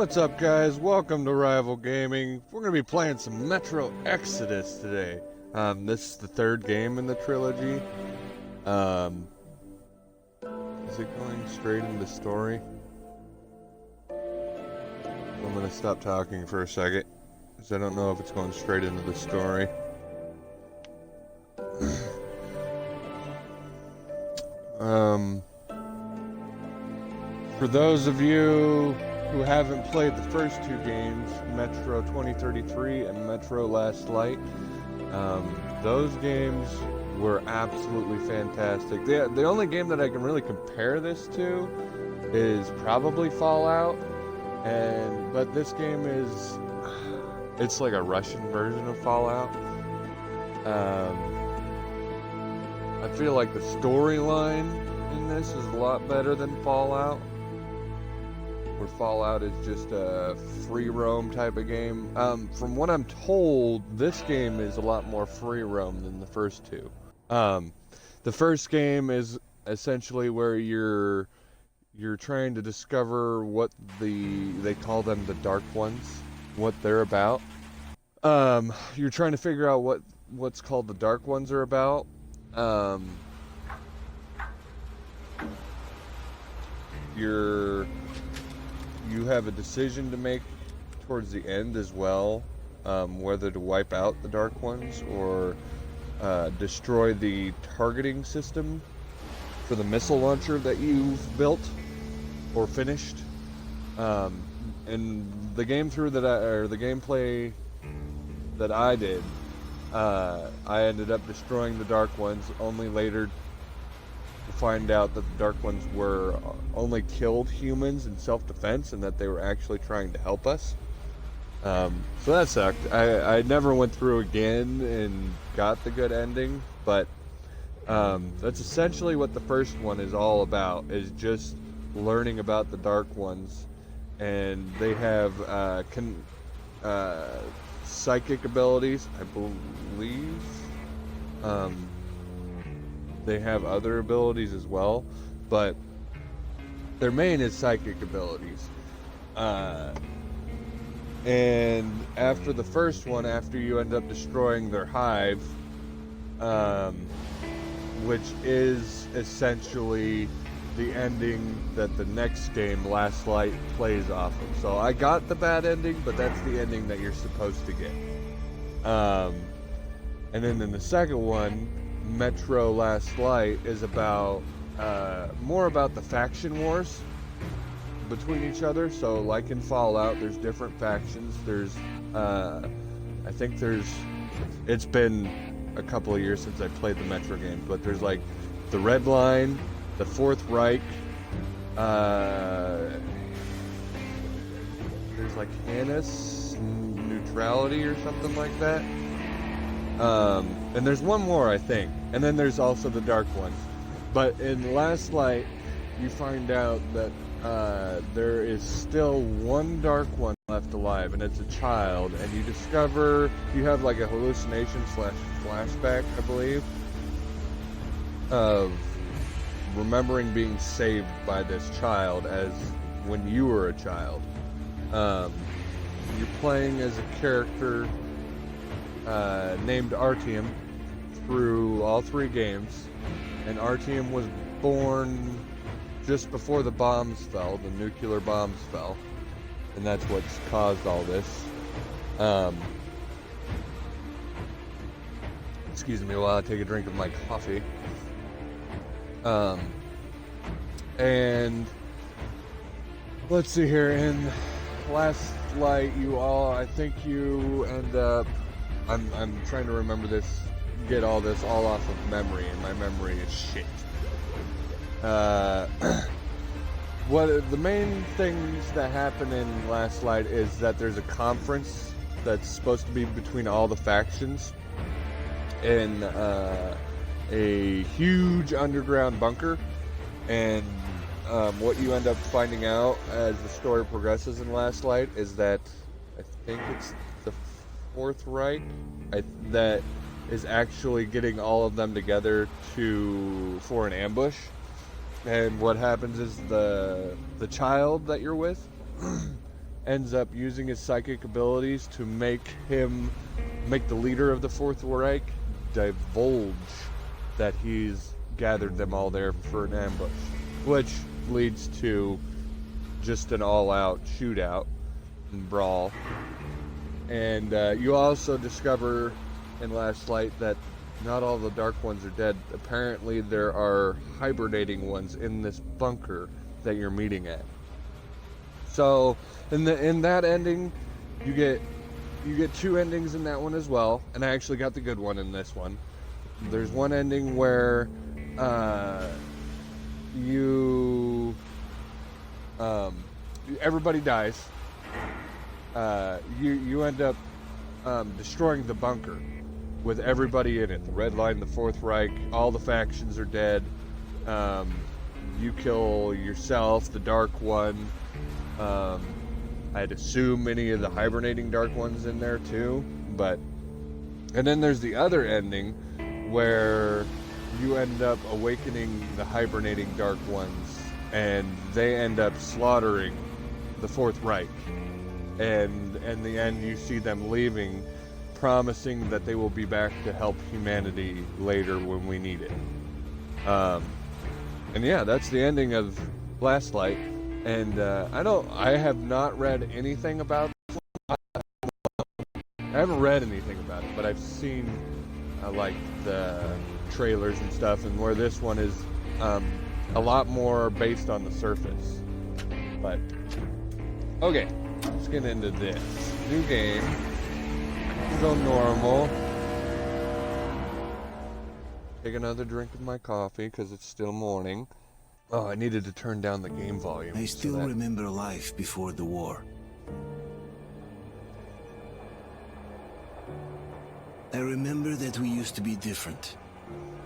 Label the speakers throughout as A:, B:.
A: What's up, guys? Welcome to Rival Gaming. We're going to be playing some Metro Exodus today. This is the third game in the trilogy. Is it going straight into the story? I'm going to stop talking for a second, because I don't know if it's going straight into the story. For those of you who haven't played the first two games, Metro 2033 and Metro Last Light, those games were absolutely fantastic. The only game that I can really compare this to is probably Fallout, but this game it's like a Russian version of Fallout. I feel like the storyline in this is a lot better than Fallout, where Fallout is just a free roam type of game. From what I'm told, this game is a lot more free roam than the first two. The first game is essentially where you're trying to discover what they call them the Dark Ones, what they're about. You're trying to figure out what's called the Dark Ones are about. You have a decision to make towards the end as well, whether to wipe out the Dark Ones or destroy the targeting system for the missile launcher that you've built or finished. And the gameplay that I did, I ended up destroying the Dark Ones, only later to find out that the Dark Ones were only killed humans in self-defense and that they were actually trying to help us. So that sucked. I never went through again and got the good ending, but that's essentially what the first one is all about, is just learning about the Dark Ones. And they have psychic abilities, I believe. They have other abilities as well, but their main is psychic abilities. And after the first one, after you end up destroying their hive, which is essentially the ending that the next game, Last Light, plays off of. So I got the bad ending, but that's the ending that you're supposed to get. And then in the second one, Metro Last Light, is about more about the faction wars between each other. So like in Fallout, there's different factions. There's it's been a couple of years since I played the Metro games, but there's like the Red Line, the Fourth Reich, there's like Hannes Neutrality or something like that. And there's one more, I think. And then there's also the Dark Ones. But in Last Light, you find out that there is still one Dark One left alive, and it's a child. And you discover, you have like a hallucination / flashback, I believe, of remembering being saved by this child as when you were a child. You're playing as a character named Artyom through all three games, and Artyom was born just before the bombs fell, the nuclear bombs fell, and that's what's caused all this. Excuse me while I take a drink of my coffee. And let's see here, in Last Light, I think you end up, I'm trying to remember this, get all this all off of memory, and my memory is shit. What the main things that happen in Last Light is that there's a conference that's supposed to be between all the factions in a huge underground bunker, and what you end up finding out as the story progresses in Last Light is that I think it's the Fourth Reich that is actually getting all of them together for an ambush. And what happens is the child that you're with ends up using his psychic abilities to make the leader of the Fourth Reich divulge that he's gathered them all there for an ambush, which leads to just an all-out shootout and brawl. And you also discover in Last Light that not all the Dark Ones are dead. Apparently there are hibernating ones in this bunker that you're meeting at. So in that ending, you get two endings in that one as well, and I actually got the good one in this one. There's one ending where everybody dies. You end up destroying the bunker with everybody in it. The Red Line, the Fourth Reich, all the factions are dead. You kill yourself, the Dark One. I'd assume any of the hibernating Dark Ones in there too, and then there's the other ending where you end up awakening the hibernating Dark Ones, and they end up slaughtering the Fourth Reich. And in the end, you see them leaving, promising that they will be back to help humanity later when we need it. And yeah, that's the ending of Last Light. And I have not read anything about this one. I haven't read anything about it, but I've seen like the trailers and stuff, and where this one is a lot more based on the surface. But okay, let's get into this new game. Go normal. Take another drink of my coffee because it's still morning. Oh, I needed to turn down the game volume.
B: I still remember life before the war. I remember that we used to be different.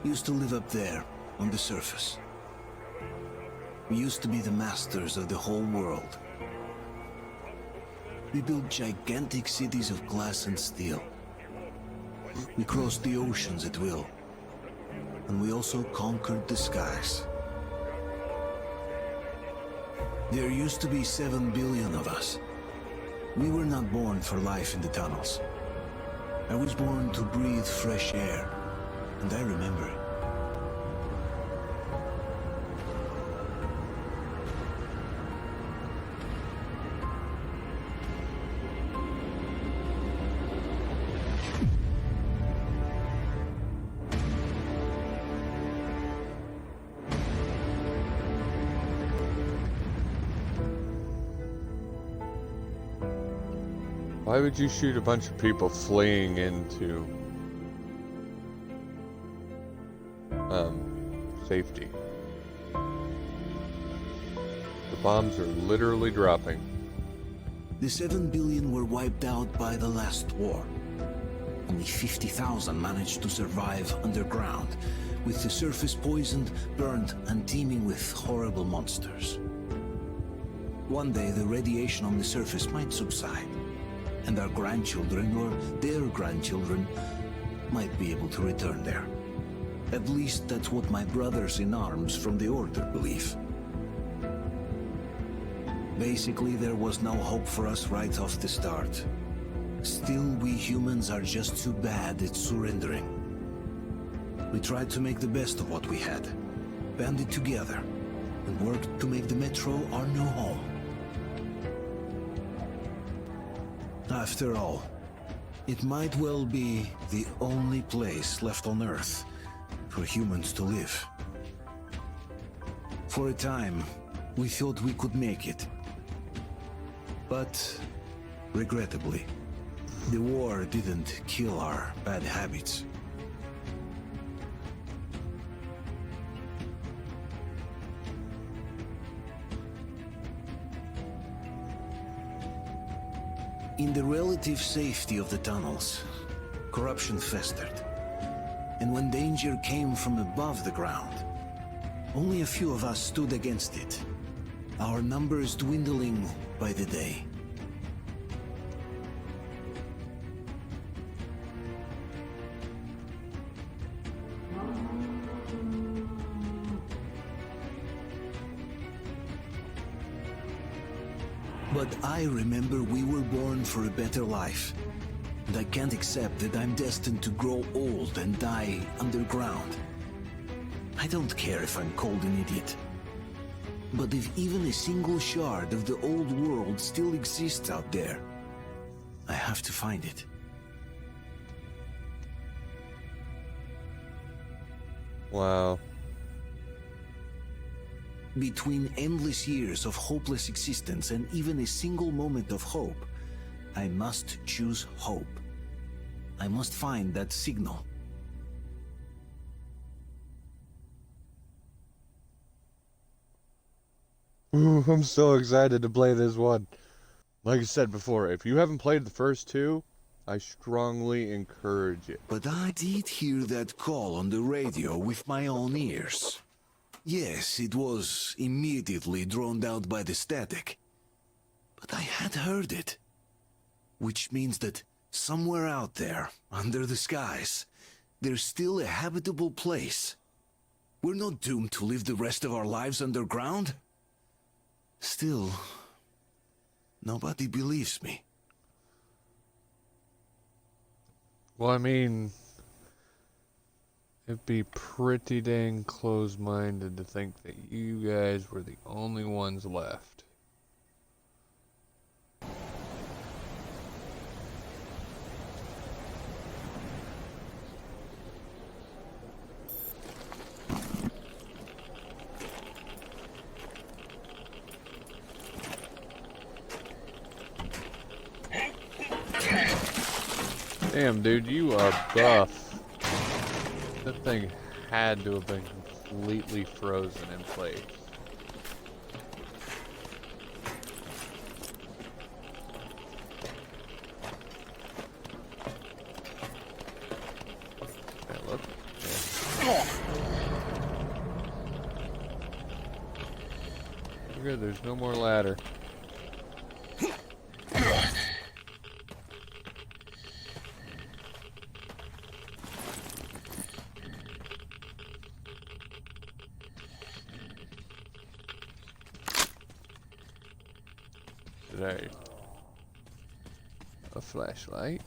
B: Used to live up there, on the surface. We used to be the masters of the whole world. We built gigantic cities of glass and steel. We crossed the oceans at will. And we also conquered the skies. There used to be 7 billion of us. We were not born for life in the tunnels. I was born to breathe fresh air, and I remember it.
A: Why would you shoot a bunch of people fleeing into safety? The bombs are literally dropping.
B: The 7 billion were wiped out by the last war. Only 50,000 managed to survive underground, with the surface poisoned, burned, and teeming with horrible monsters. One day the radiation on the surface might subside, and our grandchildren or their grandchildren might be able to return there. At least that's what my brothers in arms from the Order believe. Basically, there was no hope for us right off the start. Still, we humans are just too bad at surrendering. We tried to make the best of what we had, banded together, and worked to make the Metro our new home. After all, it might well be the only place left on Earth for humans to live. For a time, we thought we could make it. But, regrettably, the war didn't kill our bad habits. In the relative safety of the tunnels, corruption festered. And when danger came from above the ground, only a few of us stood against it, our numbers dwindling by the day. But But I remember we were born for a better life. And I can't accept that I'm destined to grow old and die underground. I don't care if I'm called an idiot. But if even a single shard of the old world still exists out there, I have to find it.
A: Wow.
B: Between endless years of hopeless existence and even a single moment of hope, I must choose hope. I must find that signal.
A: Ooh, I'm so excited to play this one. Like I said before, if you haven't played the first two, I strongly encourage it.
B: But I did hear that call on the radio with my own ears. Yes, it was immediately drowned out by the static. But I had heard it. Which means that somewhere out there, under the skies, there's still a habitable place. We're not doomed to live the rest of our lives underground. Still, nobody believes me.
A: Well, I mean, it'd be pretty dang close-minded to think that you guys were the only ones left. Damn, dude, you are buff. That thing had to have been completely frozen in place. Okay, look. Yeah. You're good, there's no more ladder. Today. A flashlight.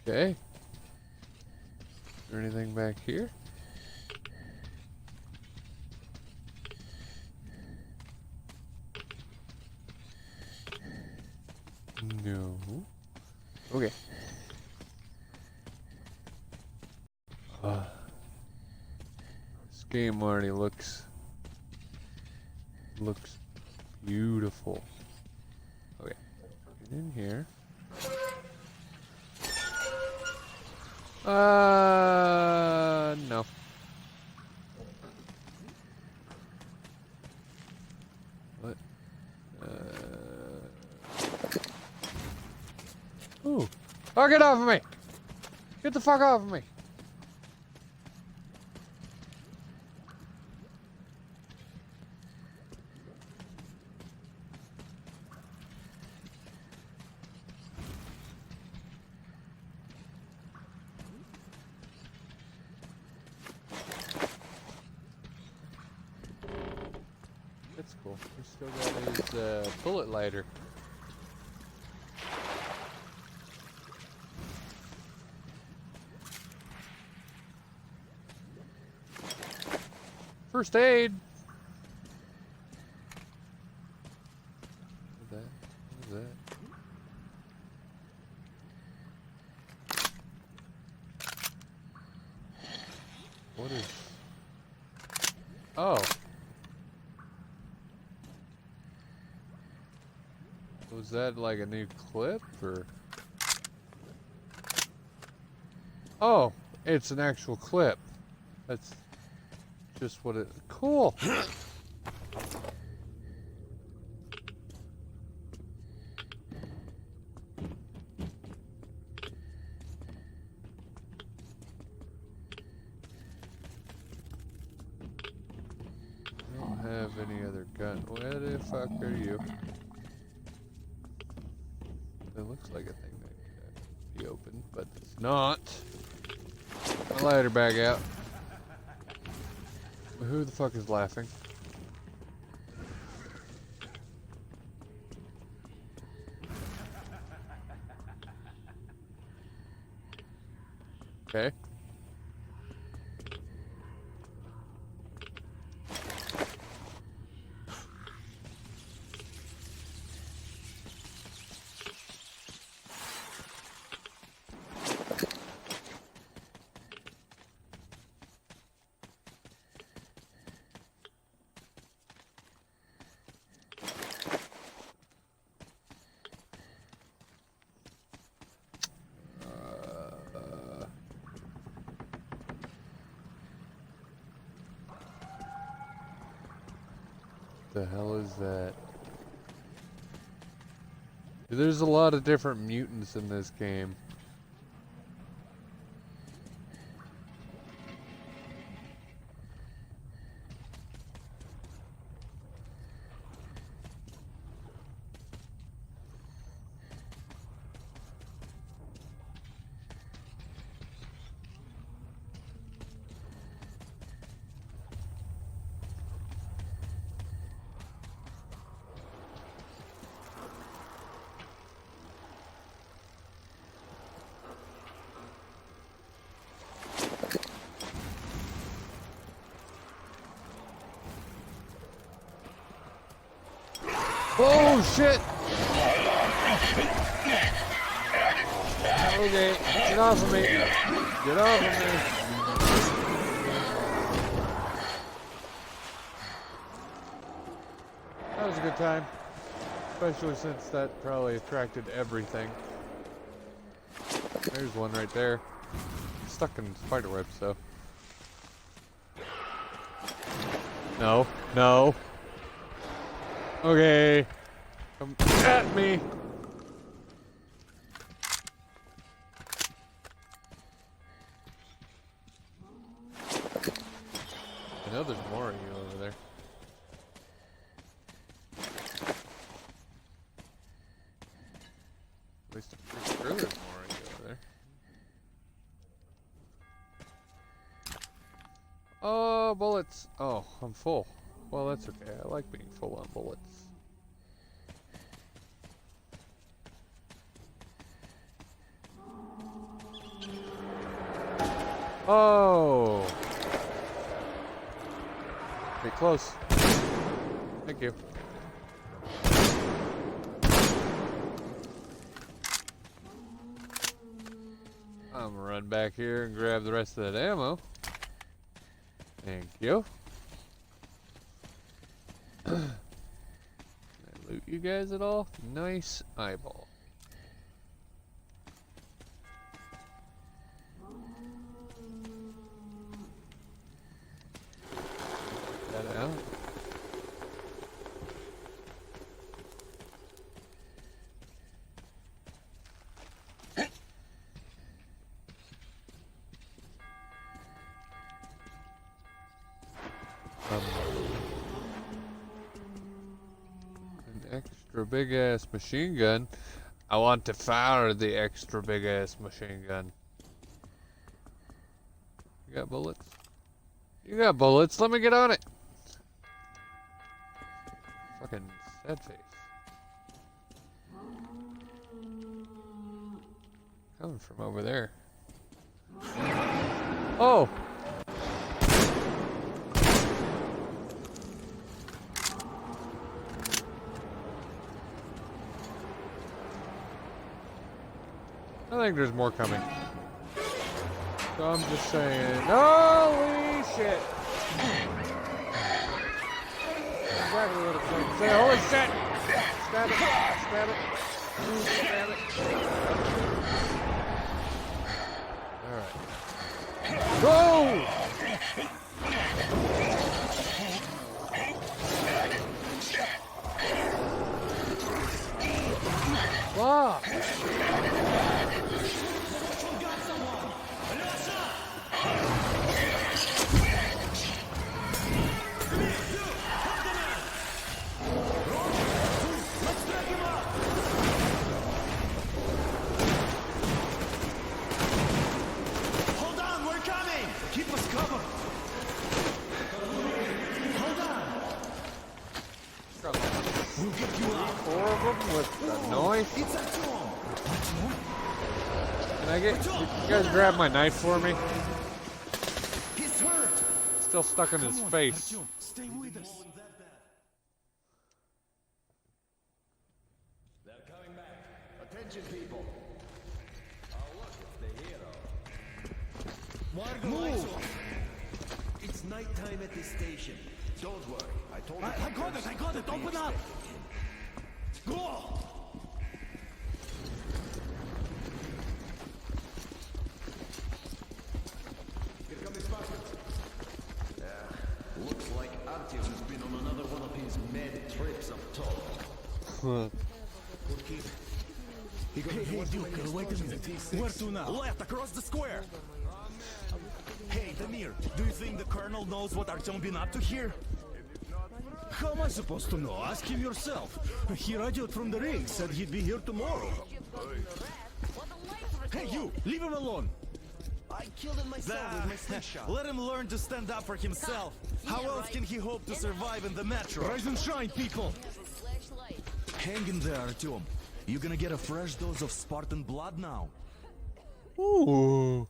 A: Okay. Is there anything back here? No. Okay. This game already looks beautiful. Okay, get in here. No. What? Ooh. Oh, get off of me! Get the fuck off of me! That's cool. He still got his bullet lighter. First aid. What is that? What is that? What is? Oh. Was that like a new clip or? Oh, it's an actual clip. That's just what it. Cool. I don't have any other gun. Where the fuck are you? It looks like a thing that could be open, but it's not. My lighter bag out. Who the fuck is laughing? Okay. The hell is that? There's a lot of different mutants in this game. Oh shit! Okay, get off of me. Get off of me. That was a good time. Especially since that probably attracted everything. There's one right there. Stuck in spider webs, though. No, no. Okay. Come at me. I know there's more of you over there. At least I'm pretty sure there's more of you over there. Oh, bullets. Oh, I'm full. Well, that's okay. I like being full on bullets. Oh! Get close. Thank you. I'm gonna run back here and grab the rest of that ammo. Thank you. Can I loot you guys at all? Nice eyeball. That out. An extra big ass machine gun. I want to fire the extra big ass machine gun. You got bullets? You got bullets. Let me get on it. Fucking sad face. Coming from over there. Oh! I think there's more coming. So I'm just saying, holy shit! Exactly what it's like to say, holy shit! Stab it, stab it, stab it. Alright. Go! Wow! with the noise?
B: It's Artyom! Artyom?
A: Can I get? You guys grab my knife for me?
B: He's hurt!
A: Still stuck in his face.
B: Artyom, stay with us.
C: They're coming back. Attention, people. Oh, look, it's the hero.
B: Move!
C: It's nighttime at the station. Don't worry. I told you.
B: I got it! Open up! Go!
C: Here comes Spartans. Yeah, looks like Artyom has been on another one of his mad trips up top.
B: Hey, Duke, wait a minute. Where to now?
D: Left, across the square! Hey, Damir, do you think the Colonel knows what Artyom been up to here? How am I supposed to know? Ask him yourself. He radioed from the ring, said he'd be here tomorrow. Hey, you! Leave him alone!
C: I killed him myself with my slingshot.
D: Let him learn to stand up for himself. How else can he hope to survive in the metro? Rise and shine, people! Hang in there, Artyom. You're gonna get a fresh dose of Spartan blood now.
A: Ooh.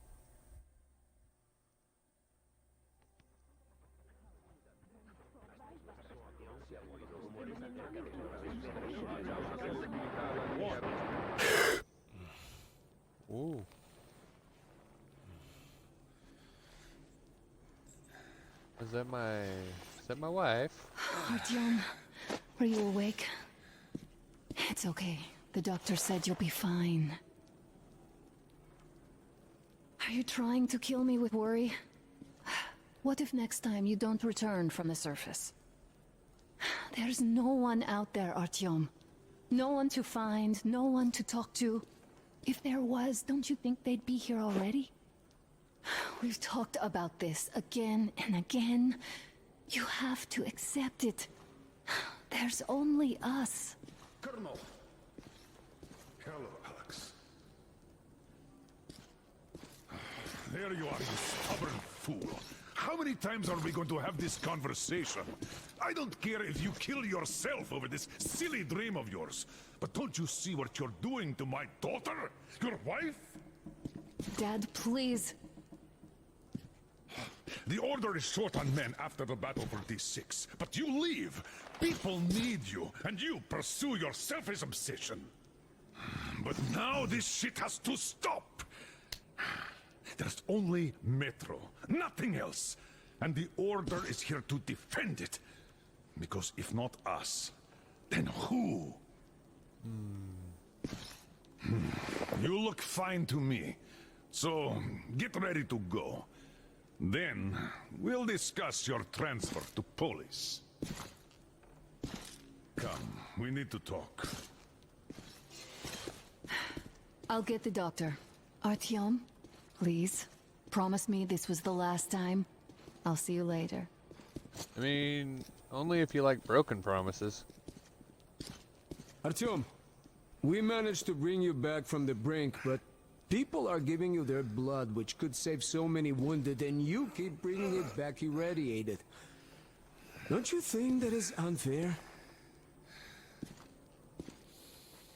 A: Ooh. Is that my wife?
E: Artyom, are you awake? It's okay. The doctor said you'll be fine. Are you trying to kill me with worry? What if next time you don't return from the surface? There's no one out there, Artyom. No one to find, no one to talk to. If there was, don't you think they'd be here already? We've talked about this again and again. You have to accept it. There's only us.
F: Colonel. Hello, Alex. There you are, you stubborn fool. How many times are we going to have this conversation? I don't care if you kill yourself over this silly dream of yours. But don't you see what you're doing to my daughter? Your wife?
E: Dad, please.
F: The Order is short on men after the battle for D6. But you leave. People need you, and you pursue your selfish obsession. But now this shit has to stop. There's only Metro, nothing else. And the Order is here to defend it. Because if not us, then who? You look fine to me. So, get ready to go. Then, we'll discuss your transfer to Polis. Come, we need to talk.
E: I'll get the doctor. Artyom, please. Promise me this was the last time. I'll see you later.
A: I mean, only if you like broken promises.
G: Artyom, we managed to bring you back from the brink, but people are giving you their blood, which could save so many wounded, and you keep bringing it back irradiated. Don't you think that is unfair?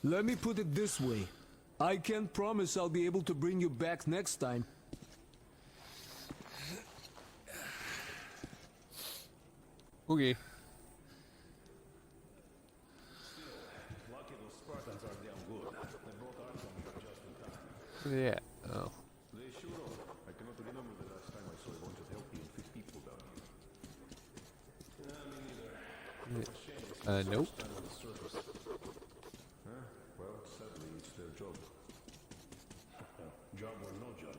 G: Let me put it this way. I can't promise I'll be able to bring you back next time.
A: Okay. Yeah. Oh. Nope.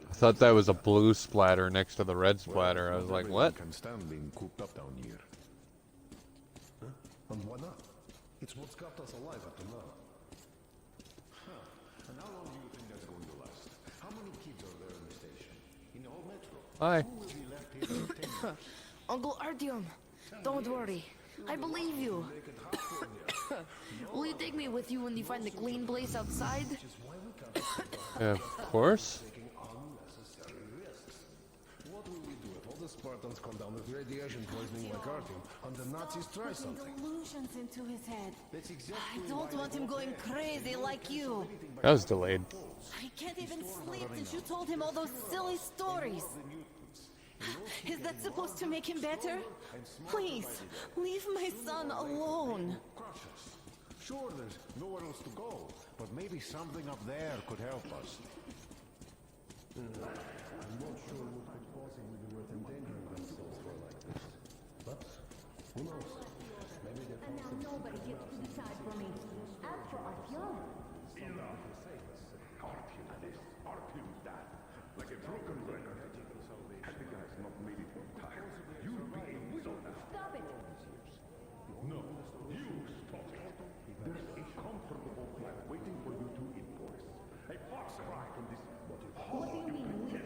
A: I thought that was a blue splatter next to the red splatter. I was like, what?
F: Can stand being cooped up down here. Huh? And why not? It's what's kept us alive up to now. And how long do you think that's going to last? How many kids are there in the station? In the whole metro?
A: Hi.
F: Who will be left here for 10 years?
H: Uncle Artyom, don't worry. I believe you. Will you take me with you when you find the clean place outside?
A: Of course.
C: the Spartans come down with radiation poisoning like Artyom, and the Nazis try something.
H: Delusions into his head.
C: That's exactly
H: I don't want him going crazy like you.
A: That was delayed.
H: I can't even sleep since you told him all those silly stories. Is that supposed to make him better? Please, leave my son alone.
C: cautious. Sure, there's nowhere else to go, but maybe something up there could help us. I'm not sure what could possibly be worth endangering themselves for like this. But who knows? Maybe they
I: And now nobody gets to decide for me. As for Artyom,
F: Artyom died like a broken record. Had the guys not made it on time, you'd be a widow now.
I: stop it!
F: No, you stop it. There's a comfortable flat waiting for you to enforce. A far cry from this.
I: What do you mean we could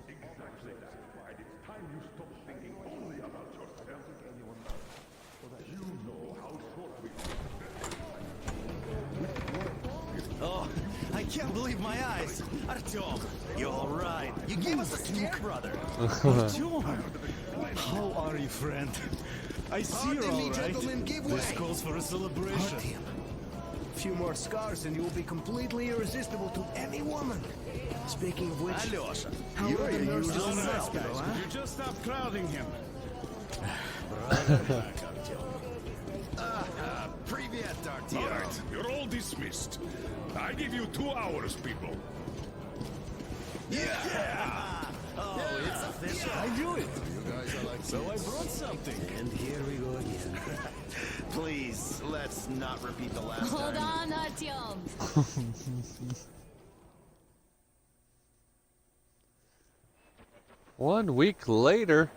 F: Exactly that. And it's time you stop thinking only about yourself. You know how short we
D: Oh, I can't believe my eyes. Artyom, you all right? You gave us a scare, brother. Artyom, how are you, friend? I see you're all right. This calls for a celebration.
B: Artyom. A few more scars and you will be completely irresistible to any woman. Speaking of which,
D: Alyosha,
B: how
D: you're
B: are the
D: your
B: nurses
D: usual
B: in the
D: self,
B: hospital, huh?
D: You just stop crowding him. Привет, Artyom.
F: All right, you're all dismissed. I give you 2 hours, people.
D: Yeah! Oh, it's official. I knew it.
C: You guys are like
D: So I brought something.
B: And here we go again.
D: Please, let's not repeat the last
E: Hold
D: time.
E: on, Artyom.
A: 1 week later.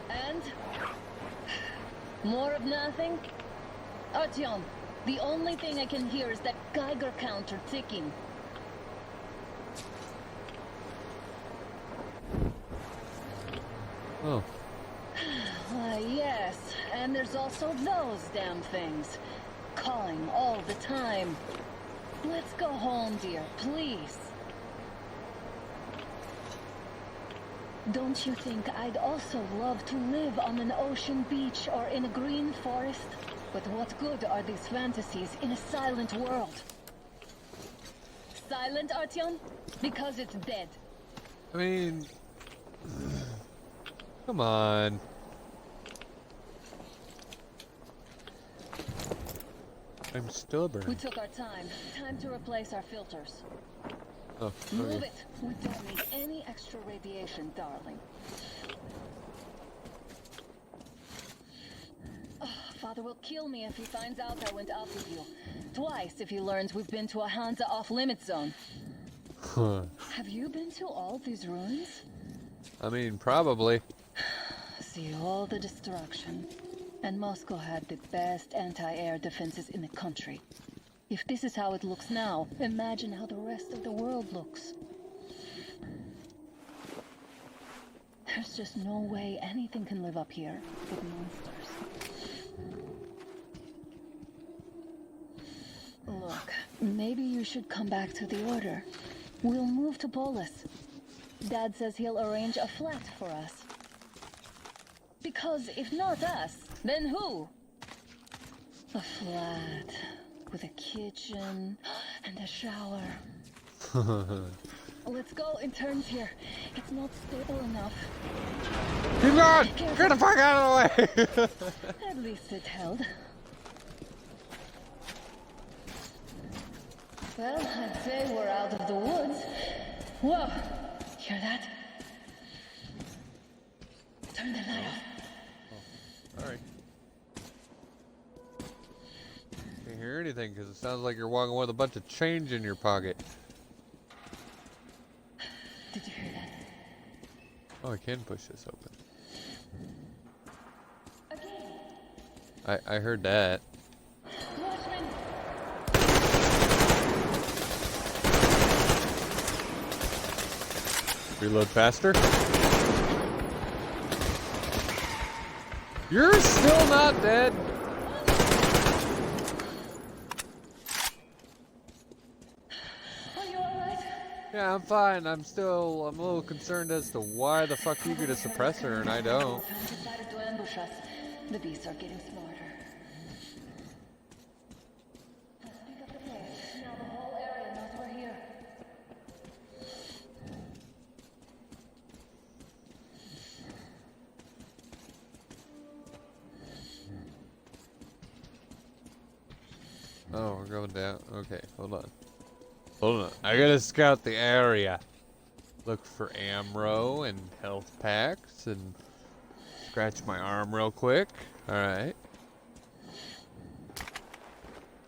J: And? More of nothing? Artyom, the only thing I can hear is that Geiger counter ticking.
A: Oh.
J: Why, yes. And there's also those damn things. Calling all the time. Let's go home, dear, please. Don't you think I'd also love to live on an ocean beach or in a green forest? But what good are these fantasies in a silent world? Silent, Artyom? Because it's dead.
A: I mean, come on. I'm stubborn.
J: We took our time. Time to replace our filters.
A: Oh,
J: Move
A: okay.
J: it. We don't need any extra radiation, darling. Oh, Father will kill me if he finds out I went out with you. Twice if he learns we've been to a Hansa off-limit zone.
A: Huh.
J: Have you been to all these ruins?
A: I mean, probably.
J: See all the destruction. And Moscow had the best anti-air defenses in the country. If this is how it looks now, imagine how the rest of the world looks. There's just no way anything can live up here with monsters. Look, maybe you should come back to the Order. We'll move to Polis. Dad says he'll arrange a flat for us. Because if not us, then who? A flat with a kitchen and a shower. Let's go in turns here. It's not stable enough.
A: Keep going! Get the fuck out of the way!
J: At least it held. Well, I'd say we're out of the woods. Whoa! Hear that? Turn the light off.
A: Alright. Can't hear anything because it sounds like you're walking with a bunch of change in your pocket.
J: Did you hear that?
A: Oh, I can push this open.
J: Again.
A: I heard that.
J: Watchman!
A: Reload faster. You're still not dead.
J: Are you alright?
A: Yeah, I'm fine. I'm a little concerned as to why the fuck you get a suppressor and I don't.
J: Decided to ambush us. The beasts are getting smarter. Let's pick up the pace. Now the whole area knows we're here.
A: Oh, we're going down. Okay, hold on. Hold on. I gotta scout the area. Look for ammo and health packs and scratch my arm real quick. Alright.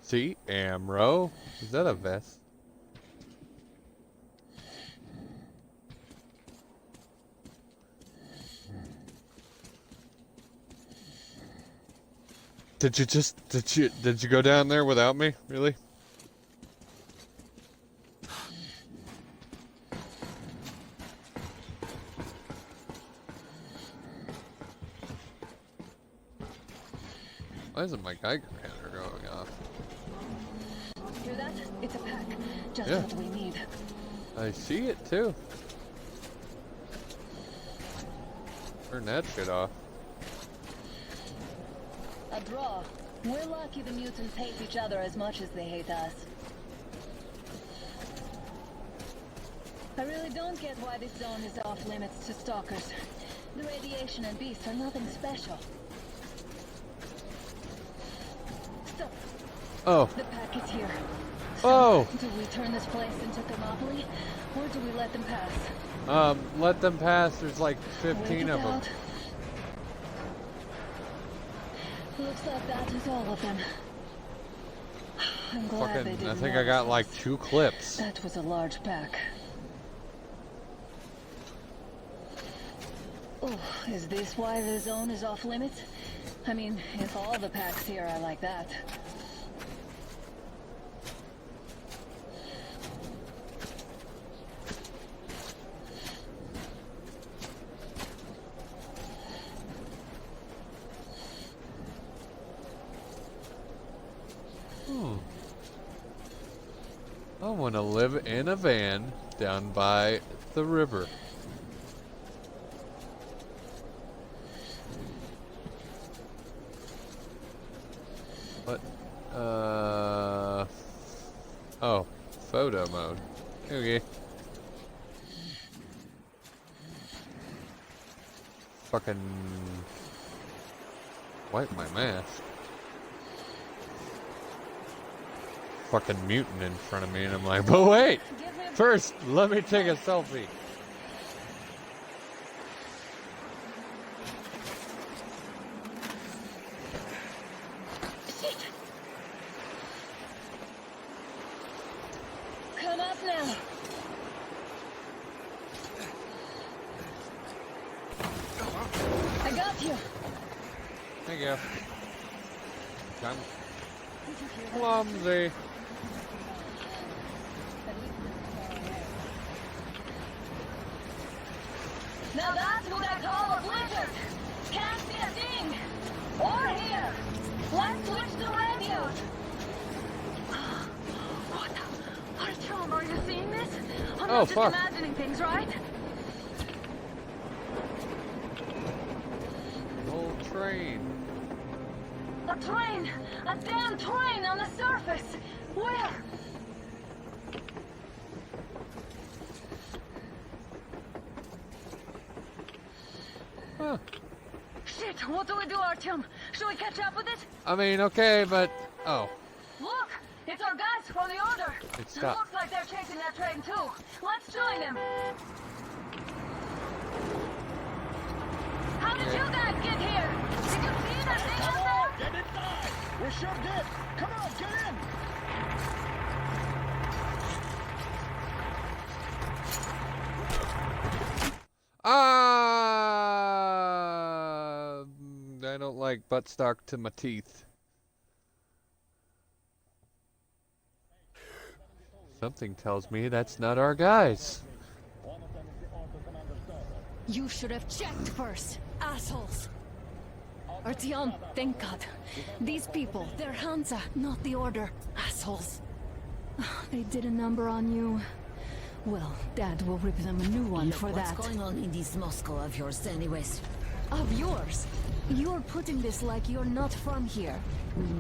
A: See? Ammo. Is that a vest? Did you go down there without me? Really? Why isn't my Geiger counter going off?
J: Hear that? It's a pack. Just
A: Yeah.
J: what we need.
A: I see it too. Turn that shit off.
J: A draw. We're lucky the mutants hate each other as much as they hate us. I really don't get why this zone is off limits to stalkers. The radiation and beasts are nothing special. Stop.
A: Oh.
J: The pack is here.
A: Oh.
J: Do we turn this place into Thermopylae, or do we let them pass?
A: Let them pass. There's like 15
J: Wait
A: of
J: it
A: them.
J: out. Looks like that is all of them. I'm glad they
A: Fucking,
J: didn't
A: I think I got
J: notice
A: like
J: us.
A: 2 clips.
J: That was a large pack. Oh, is this why the zone is off limits? I mean, if all the packs here are like that.
A: I want to live in a van down by the river. What? Oh, photo mode. Okay. Fucking wipe my mask. Fucking mutant in front of me, and I'm like, but wait! First, let me take a selfie.
J: Shit! Come up now. I got you.
A: Thank you. I'm clumsy.
J: Now that's what I call a blizzard. Can't see a thing. Or hear. Let's switch to radios. What the? Artyom, are you seeing this? I'm
A: Oh,
J: not
A: fuck.
J: just imagining things, right?
A: Whole train.
J: A train! A damn train on the surface! Where?
A: Huh.
J: Shit, what do we do, Artyom? Should we catch up with it?
A: I mean, okay, but... Oh.
J: Look! It's our guys from the Order!
A: It stopped.
J: Looks like they're chasing that train too! Let's join them! How did you guys get here? Did you see that thing out there?
D: Get inside! We sure did! Come on, get in!
A: I don't like buttstock to my teeth. Something tells me that's not our guys.
E: You should have checked first, assholes. Artyom, thank God. These people, they're Hansa, not the Order. Assholes. They did a number on you. Well, Dad will rip them a new one for that.
H: What's going on in this Moscow of yours, anyways?
E: Of yours? You're putting this like you're not from here.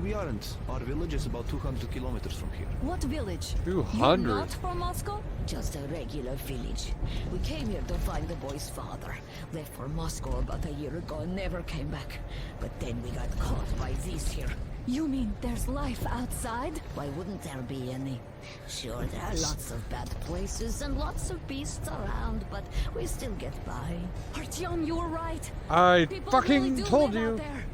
K: We aren't. Our village is about 200 kilometers from here.
E: What village?
A: 200.
E: You're not from Moscow?
H: Just a regular village. We came here to find the boy's father. Left for Moscow about a year ago and never came back. But then we got caught by these here.
E: You mean there's life outside?
H: Why wouldn't there be any? Sure, there are lots of bad places and lots of beasts around, but we still get by.
E: Artyom, you were right.
A: I
E: People
A: fucking
E: really do
A: told
E: live out
A: you.
E: there.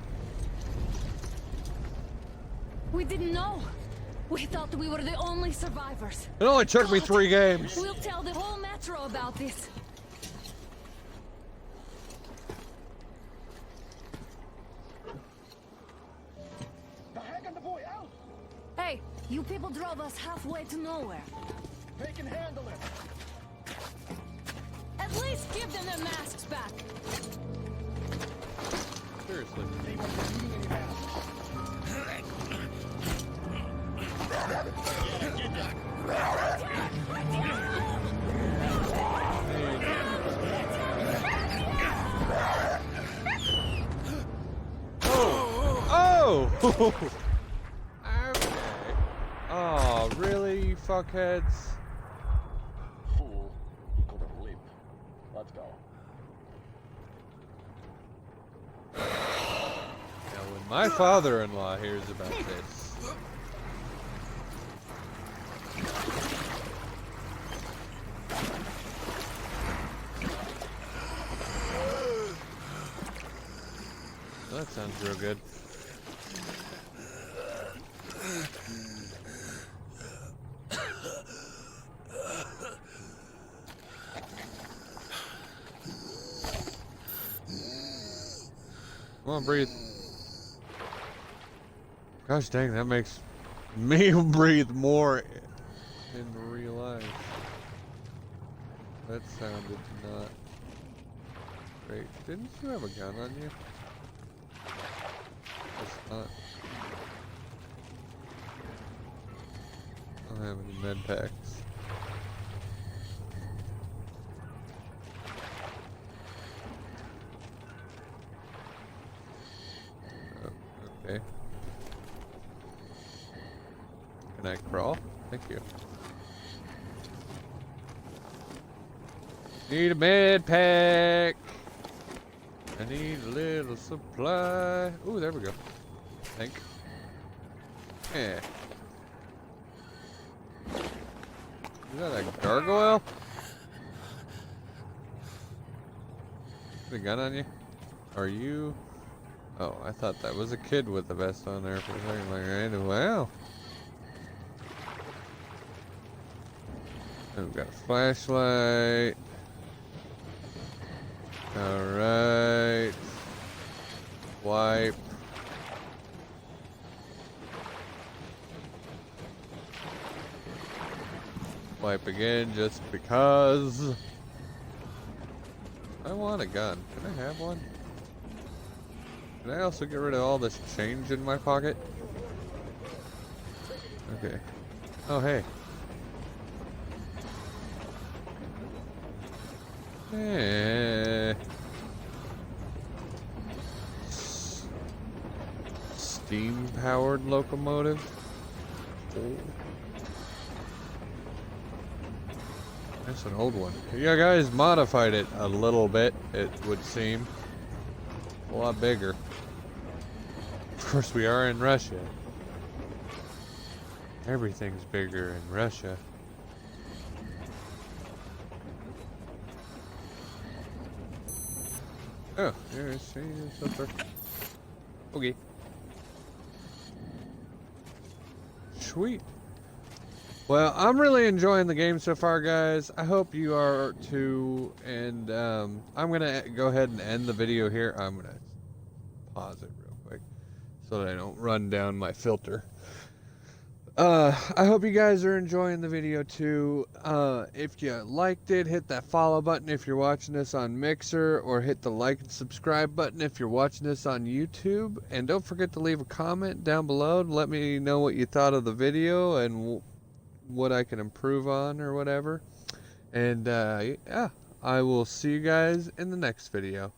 E: We didn't know. We thought we were the only survivors.
A: It only took me
E: God,
A: 3 games.
E: We'll tell the whole metro about this. Hey, you people drove us halfway to nowhere.
D: They can handle it.
E: At least give them their masks back.
A: Seriously. Oh! Oh! Okay. Oh, really, you fuckheads?
K: Fool. You could have lived. Let's go.
A: Now, when my father-in-law hears about this... That sounds real good. Come on, breathe. Gosh dang, that makes me breathe more in real life. That sounded not great. Didn't you have a gun on you? It's not. I don't have any med packs. Oh, okay. Can I crawl? Thank you. Need a med pack. I need a little supply. Ooh, there we go. I think. Yeah. Is that a gargoyle? The gun on you? Are you? Oh, I thought that was a kid with the vest on there for a second. Like, right? Wow. Oh, we've got a flashlight. Alright. Wipe. Wipe again just because. I want a gun. Can I have one? Can I also get rid of all this change in my pocket? Okay. Oh, hey. Eh. Steam-powered locomotive. Oh. That's an old one. Yeah, guys modified it a little bit, it would seem. A lot bigger. Of course, we are in Russia. Everything's bigger in Russia. Oh, there's something. Okay. Sweet. Well, I'm really enjoying the game so far, guys. I hope you are too. And I'm gonna go ahead and end the video here. I'm gonna pause it real quick so that I don't run down my filter. I hope you guys are enjoying the video too. If you liked it, hit that follow button if you're watching this on Mixer, or hit the like and subscribe button if you're watching this on YouTube. And don't forget to leave a comment down below to let me know what you thought of the video and what I can improve on or whatever. And yeah, I will see you guys in the next video.